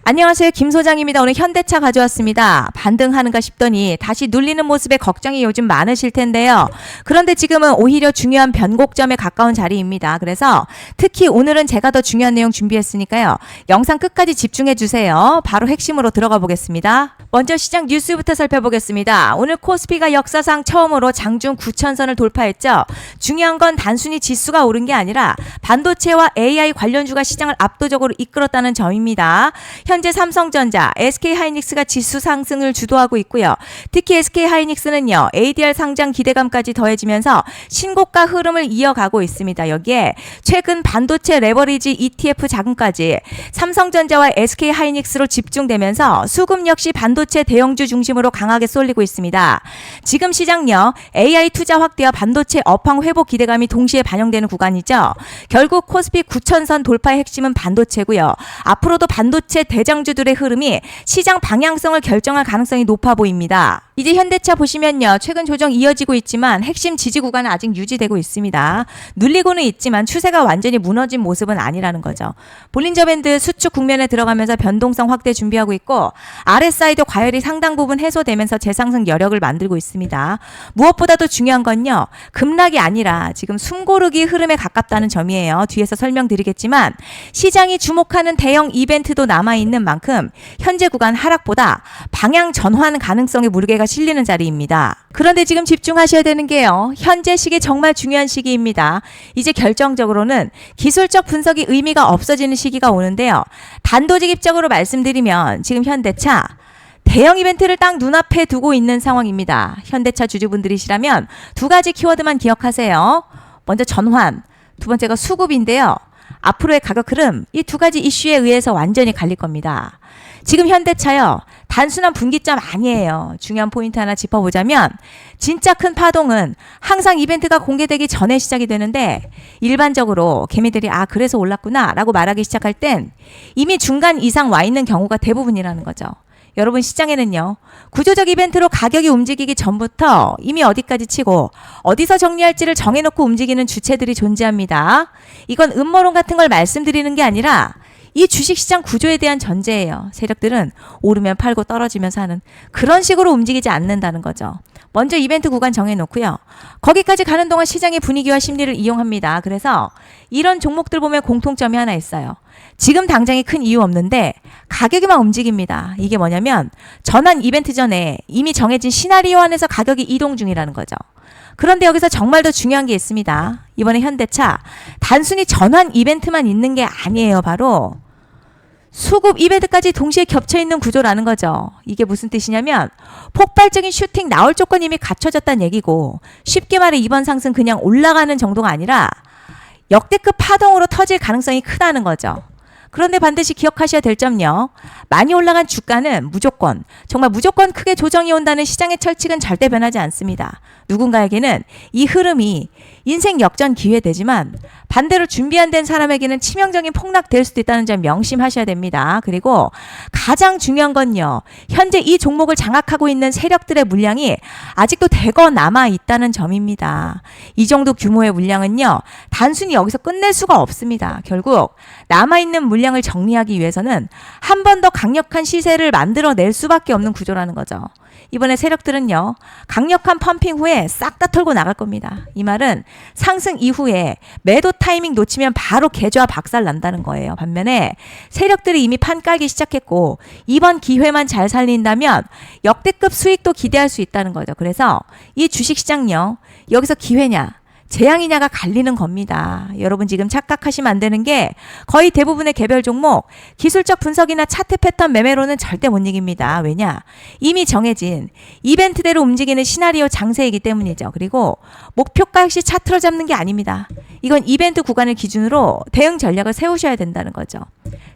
안녕하세요. 김 소장입니다. 오늘 현대차 가져왔습니다. 반등하는가 싶더니 다시 눌리는 모습에 걱정이 요즘 많으실 텐데요. 그런데 지금은 오히려 중요한 변곡점에 가까운 자리입니다. 그래서 특히 오늘은 제가 더 중요한 내용 준비했으니까요. 영상 끝까지 집중해 주세요. 바로 핵심으로 들어가 보겠습니다. 먼저 시장 뉴스부터 살펴보겠습니다. 오늘 코스피가 역사상 처음으로 장중 9,000선을 돌파했죠. 중요한 건 단순히 지수가 오른 게 아니라 반도체와 AI 관련주가 시장을 압도적으로 이끌었다는 점입니다. 현재 삼성전자, SK하이닉스가 지수 상승을 주도하고 있고요. 특히 SK하이닉스는요. ADR 상장 기대감까지 더해지면서 신고가 흐름을 이어가고 있습니다. 여기에 최근 반도체 레버리지 ETF 자금까지 삼성전자와 SK하이닉스로 집중되면서 수급 역시 반도체 대형주 중심으로 강하게 쏠리고 있습니다. 지금 시장요. AI 투자 확대와 반도체 업황 회복 기대감이 동시에 반영되는 구간이죠. 결국 코스피 9,000선 돌파의 핵심은 반도체고요. 앞으로도 반도체 대장주들의 흐름이 시장 방향성을 결정할 가능성이 높아 보입니다. 이제 현대차 보시면요. 최근 조정 이어지고 있지만 핵심 지지 구간은 아직 유지되고 있습니다. 눌리고는 있지만 추세가 완전히 무너진 모습은 아니라는 거죠. 볼린저 밴드 수축 국면에 들어가면서 변동성 확대 준비하고 있고 RSI도 과열이 상당 부분 해소되면서 재상승 여력을 만들고 있습니다. 무엇보다도 중요한 건요. 급락이 아니라 지금 숨고르기 흐름에 가깝다는 점이에요. 뒤에서 설명드리겠지만 시장이 주목하는 대형 이벤트도 남아있는 만큼 현재 구간 하락보다 방향 전환 가능성의 무르개가 실리는 자리입니다. 그런데 지금 집중하셔야 되는 게요. 현재 시기 정말 중요한 시기입니다. 이제 결정적으로는 기술적 분석이 의미가 없어지는 시기가 오는데요. 단도직입적으로 말씀드리면 지금 현대차 대형 이벤트를 딱 눈앞에 두고 있는 상황입니다. 현대차 주주분들이시라면 두 가지 키워드만 기억하세요. 먼저 전환, 두 번째가 수급인데요. 앞으로의 가격 흐름, 이 두 가지 이슈에 의해서 완전히 갈릴 겁니다. 지금 현대차요. 단순한 분기점 아니에요. 중요한 포인트 하나 짚어보자면 진짜 큰 파동은 항상 이벤트가 공개되기 전에 시작이 되는데 일반적으로 개미들이 그래서 올랐구나 라고 말하기 시작할 땐 이미 중간 이상 와 있는 경우가 대부분이라는 거죠. 여러분 시장에는요. 구조적 이벤트로 가격이 움직이기 전부터 이미 어디까지 치고 어디서 정리할지를 정해놓고 움직이는 주체들이 존재합니다. 이건 음모론 같은 걸 말씀드리는 게 아니라 이 주식시장 구조에 대한 전제예요. 세력들은 오르면 팔고 떨어지면 사는 그런 식으로 움직이지 않는다는 거죠. 먼저 이벤트 구간 정해놓고요. 거기까지 가는 동안 시장의 분위기와 심리를 이용합니다. 그래서 이런 종목들 보면 공통점이 하나 있어요. 지금 당장에 큰 이유 없는데 가격이만 움직입니다. 이게 뭐냐면 전환 이벤트 전에 이미 정해진 시나리오 안에서 가격이 이동 중이라는 거죠. 그런데 여기서 정말 더 중요한 게 있습니다. 이번에 현대차 단순히 전환 이벤트만 있는 게 아니에요. 바로 수급 이벤트까지 동시에 겹쳐있는 구조라는 거죠. 이게 무슨 뜻이냐면 폭발적인 슈팅 나올 조건이 이미 갖춰졌다는 얘기고 쉽게 말해 이번 상승 그냥 올라가는 정도가 아니라 역대급 파동으로 터질 가능성이 크다는 거죠. 그런데 반드시 기억하셔야 될 점요. 많이 올라간 주가는 무조건 정말 무조건 크게 조정이 온다는 시장의 철칙은 절대 변하지 않습니다. 누군가에게는 이 흐름이 인생 역전 기회되지만 반대로 준비 안 된 사람에게는 치명적인 폭락될 수도 있다는 점 명심하셔야 됩니다. 그리고 가장 중요한 건요. 현재 이 종목을 장악하고 있는 세력들의 물량이 아직도 대거 남아 있다는 점입니다. 이 정도 규모의 물량은요. 단순히 여기서 끝낼 수가 없습니다. 결국 남아있는 물량을 정리하기 위해서는 한 번 더 강력한 시세를 만들어낼 수밖에 없는 구조라는 거죠. 이번에 세력들은요. 강력한 펌핑 후에 싹 다 털고 나갈 겁니다. 이 말은 상승 이후에 매도 타이밍 놓치면 바로 계좌 박살 난다는 거예요. 반면에 세력들이 이미 판 깔기 시작했고 이번 기회만 잘 살린다면 역대급 수익도 기대할 수 있다는 거죠. 그래서 이 주식시장요. 여기서 기회냐 재앙이냐가 갈리는 겁니다. 여러분 지금 착각하시면 안 되는 게 거의 대부분의 개별 종목 기술적 분석이나 차트 패턴 매매로는 절대 못 이깁니다. 왜냐? 이미 정해진 이벤트대로 움직이는 시나리오 장세이기 때문이죠. 그리고 목표가 역시 차트로 잡는 게 아닙니다. 이건 이벤트 구간을 기준으로 대응 전략을 세우셔야 된다는 거죠.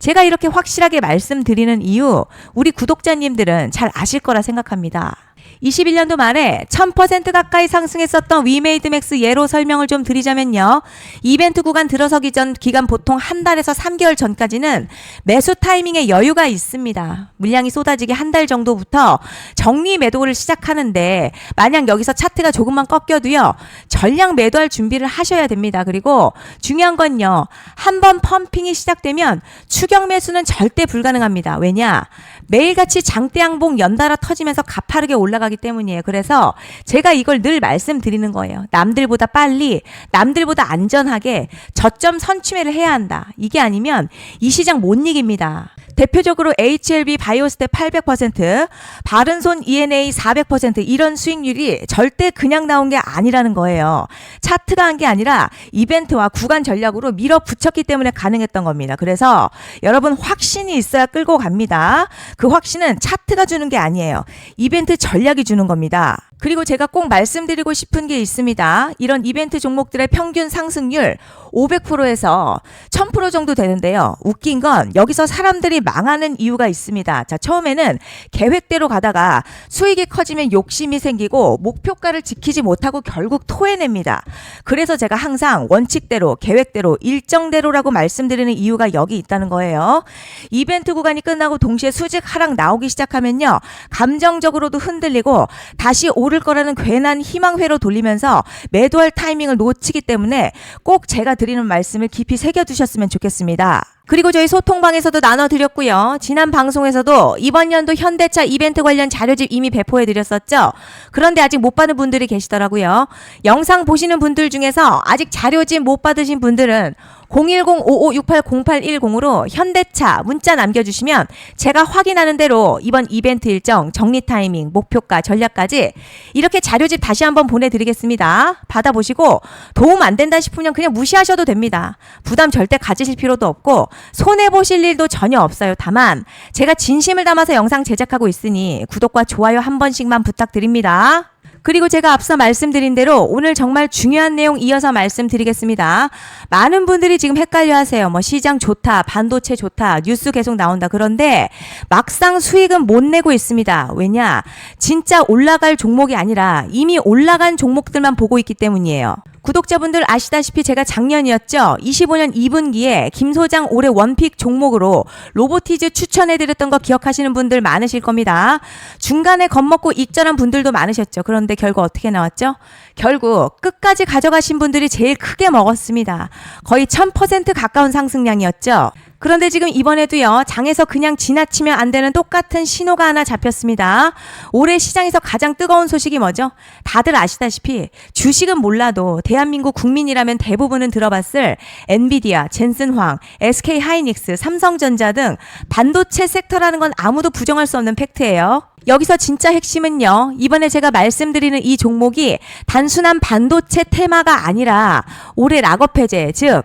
제가 이렇게 확실하게 말씀드리는 이유 우리 구독자님들은 잘 아실 거라 생각합니다. 21년도 말에 1000% 가까이 상승했었던 위메이드맥스 예로 설명을 좀 드리자면요. 이벤트 구간 들어서기 전 기간 보통 한 달에서 3개월 전까지는 매수 타이밍에 여유가 있습니다. 물량이 쏟아지기 한 달 정도부터 정리 매도를 시작하는데 만약 여기서 차트가 조금만 꺾여도요. 전량 매도할 준비를 하셔야 됩니다. 그리고 중요한 건요. 한번 펌핑이 시작되면 추격 매수는 절대 불가능합니다. 왜냐? 매일같이 장대양봉 연달아 터지면서 가파르게 올라가기 때문이에요. 그래서 제가 이걸 늘 말씀드리는 거예요. 남들보다 빨리, 남들보다 안전하게 저점 선취매를 해야 한다. 이게 아니면 이 시장 못 이깁니다. 대표적으로 HLB 바이오스텝 800%, 바른손 ENA 400% 이런 수익률이 절대 그냥 나온 게 아니라는 거예요. 차트가 한 게 아니라 이벤트와 구간 전략으로 밀어붙였기 때문에 가능했던 겁니다. 그래서 여러분 확신이 있어야 끌고 갑니다. 그 확신은 차트가 주는 게 아니에요. 이벤트 전략이 주는 겁니다. 그리고 제가 꼭 말씀드리고 싶은 게 있습니다. 이런 이벤트 종목들의 평균 상승률 500%에서 1000% 정도 되는데요. 웃긴 건 여기서 사람들이 망하는 이유가 있습니다. 자, 처음에는 계획대로 가다가 수익이 커지면 욕심이 생기고 목표가를 지키지 못하고 결국 토해냅니다. 그래서 제가 항상 원칙대로, 계획대로, 일정대로라고 말씀드리는 이유가 여기 있다는 거예요. 이벤트 구간이 끝나고 동시에 수직 하락 나오기 시작하면요. 감정적으로도 흔들리고 다시 오를 거라는 괜한 희망회로 돌리면서 매도할 타이밍을 놓치기 때문에 꼭 제가 드리는 말씀을 깊이 새겨두셨으면 좋겠습니다. 그리고 저희 소통방에서도 나눠드렸고요. 지난 방송에서도 이번 연도 현대차 이벤트 관련 자료집 이미 배포해드렸었죠. 그런데 아직 못 받은 분들이 계시더라고요. 영상 보시는 분들 중에서 아직 자료집 못 받으신 분들은 010-5568-0810으로 현대차 문자 남겨주시면 제가 확인하는 대로 이번 이벤트 일정, 정리 타이밍, 목표가, 전략까지 이렇게 자료집 다시 한번 보내드리겠습니다. 받아보시고 도움 안 된다 싶으면 그냥 무시하셔도 됩니다. 부담 절대 가지실 필요도 없고 손해보실 일도 전혀 없어요. 다만 제가 진심을 담아서 영상 제작하고 있으니 구독과 좋아요 한 번씩만 부탁드립니다. 그리고 제가 앞서 말씀드린 대로 오늘 정말 중요한 내용 이어서 말씀드리겠습니다. 많은 분들이 지금 헷갈려 하세요. 뭐 시장 좋다, 반도체 좋다, 뉴스 계속 나온다. 그런데 막상 수익은 못 내고 있습니다. 왜냐? 진짜 올라갈 종목이 아니라 이미 올라간 종목들만 보고 있기 때문이에요. 구독자분들 아시다시피 제가 작년이었죠. 25년 2분기에 김 소장 올해 원픽 종목으로 로보티즈 추천해드렸던 거 기억하시는 분들 많으실 겁니다. 중간에 겁먹고 익절한 분들도 많으셨죠. 그런데 결국 어떻게 나왔죠? 결국 끝까지 가져가신 분들이 제일 크게 먹었습니다. 거의 1000% 가까운 상승량이었죠. 그런데 지금 이번에도요. 장에서 그냥 지나치면 안 되는 똑같은 신호가 하나 잡혔습니다. 올해 시장에서 가장 뜨거운 소식이 뭐죠? 다들 아시다시피 주식은 몰라도 대한민국 국민이라면 대부분은 들어봤을 엔비디아, 젠슨황, SK하이닉스, 삼성전자 등 반도체 섹터라는 건 아무도 부정할 수 없는 팩트예요. 여기서 진짜 핵심은요. 이번에 제가 말씀드리는 이 종목이 단순한 반도체 테마가 아니라 올해 락업 해제, 즉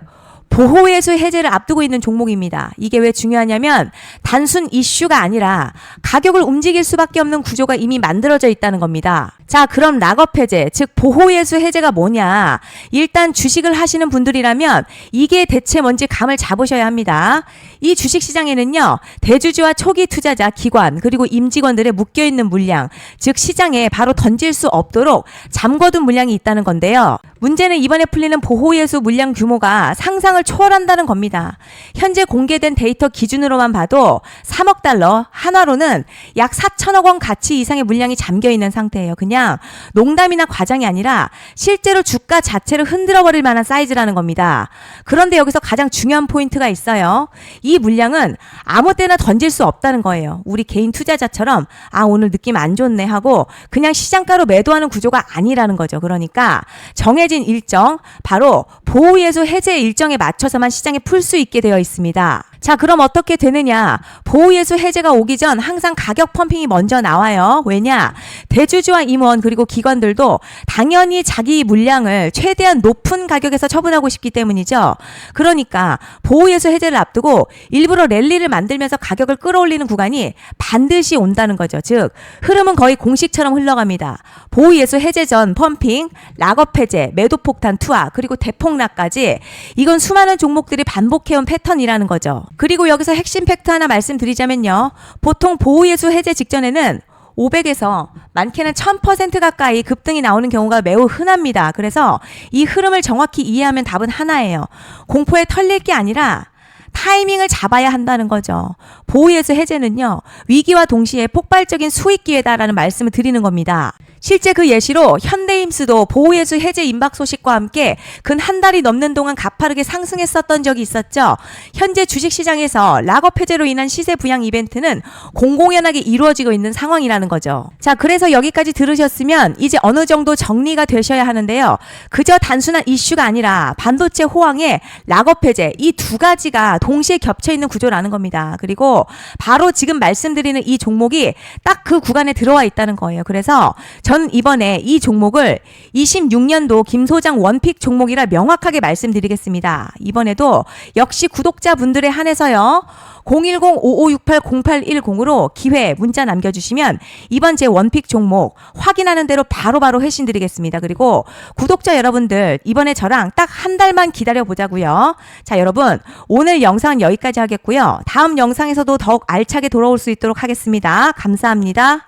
보호예수 해제를 앞두고 있는 종목입니다. 이게 왜 중요하냐면 단순 이슈가 아니라 가격을 움직일 수밖에 없는 구조가 이미 만들어져 있다는 겁니다. 자, 그럼 락업 해제, 즉 보호예수 해제가 뭐냐? 일단 주식을 하시는 분들이라면 이게 대체 뭔지 감을 잡으셔야 합니다. 이 주식시장에는요. 대주주와 초기 투자자, 기관, 그리고 임직원들의 묶여있는 물량, 즉 시장에 바로 던질 수 없도록 잠궈둔 물량이 있다는 건데요. 문제는 이번에 풀리는 보호예수 물량 규모가 상상을 초월한다는 겁니다. 현재 공개된 데이터 기준으로만 봐도 3억 달러, 한화로는 약 4천억 원 가치 이상의 물량이 잠겨있는 상태예요. 그냥 농담이나 과장이 아니라 실제로 주가 자체를 흔들어버릴 만한 사이즈라는 겁니다. 그런데 여기서 가장 중요한 포인트가 있어요. 이 물량은 아무 때나 던질 수 없다는 거예요. 우리 개인 투자자처럼 오늘 느낌 안 좋네 하고 그냥 시장가로 매도하는 구조가 아니라는 거죠. 그러니까 정해진 일정, 바로 보호예수 해제 일정에 맞춰서만 시장에 풀 수 있게 되어 있습니다. 자, 그럼 어떻게 되느냐? 보호예수 해제가 오기 전 항상 가격 펌핑이 먼저 나와요. 왜냐? 대주주와 임원 그리고 기관들도 당연히 자기 물량을 최대한 높은 가격에서 처분하고 싶기 때문이죠. 그러니까 보호예수 해제를 앞두고 일부러 랠리를 만들면서 가격을 끌어올리는 구간이 반드시 온다는 거죠. 즉 흐름은 거의 공식처럼 흘러갑니다. 보호예수 해제 전 펌핑, 락업 해제, 매도 폭탄 투하, 그리고 대폭락까지 이건 수많은 종목들이 반복해온 패턴이라는 거죠. 그리고 여기서 핵심 팩트 하나 말씀드리자면요. 보통 보호예수 해제 직전에는 500에서 많게는 1000% 가까이 급등이 나오는 경우가 매우 흔합니다. 그래서 이 흐름을 정확히 이해하면 답은 하나예요. 공포에 털릴 게 아니라 타이밍을 잡아야 한다는 거죠. 보호예수 해제는요, 위기와 동시에 폭발적인 수익 기회다라는 말씀을 드리는 겁니다. 실제 그 예시로 현대임수도 보호예수 해제 임박 소식과 함께 근 한 달이 넘는 동안 가파르게 상승했었던 적이 있었죠. 현재 주식시장에서 락업 해제로 인한 시세 부양 이벤트는 공공연하게 이루어지고 있는 상황이라는 거죠. 자, 그래서 여기까지 들으셨으면 이제 어느 정도 정리가 되셔야 하는데요. 그저 단순한 이슈가 아니라 반도체 호황에 락업 해제, 이 두 가지가 동시에 겹쳐 있는 구조라는 겁니다. 그리고 바로 지금 말씀드리는 이 종목이 딱 그 구간에 들어와 있다는 거예요. 그래서 전 이번에 이 종목을 26년도 김 소장 원픽 종목이라 명확하게 말씀드리겠습니다. 이번에도 역시 구독자분들에 한해서요. 010-5568-0810으로 기회 문자 남겨주시면 이번 제 원픽 종목 확인하는 대로 바로바로 회신 드리겠습니다. 그리고 구독자 여러분들 이번에 저랑 딱 한 달만 기다려보자고요. 자, 여러분 오늘 영상 여기까지 하겠고요. 다음 영상에서도 더욱 알차게 돌아올 수 있도록 하겠습니다. 감사합니다.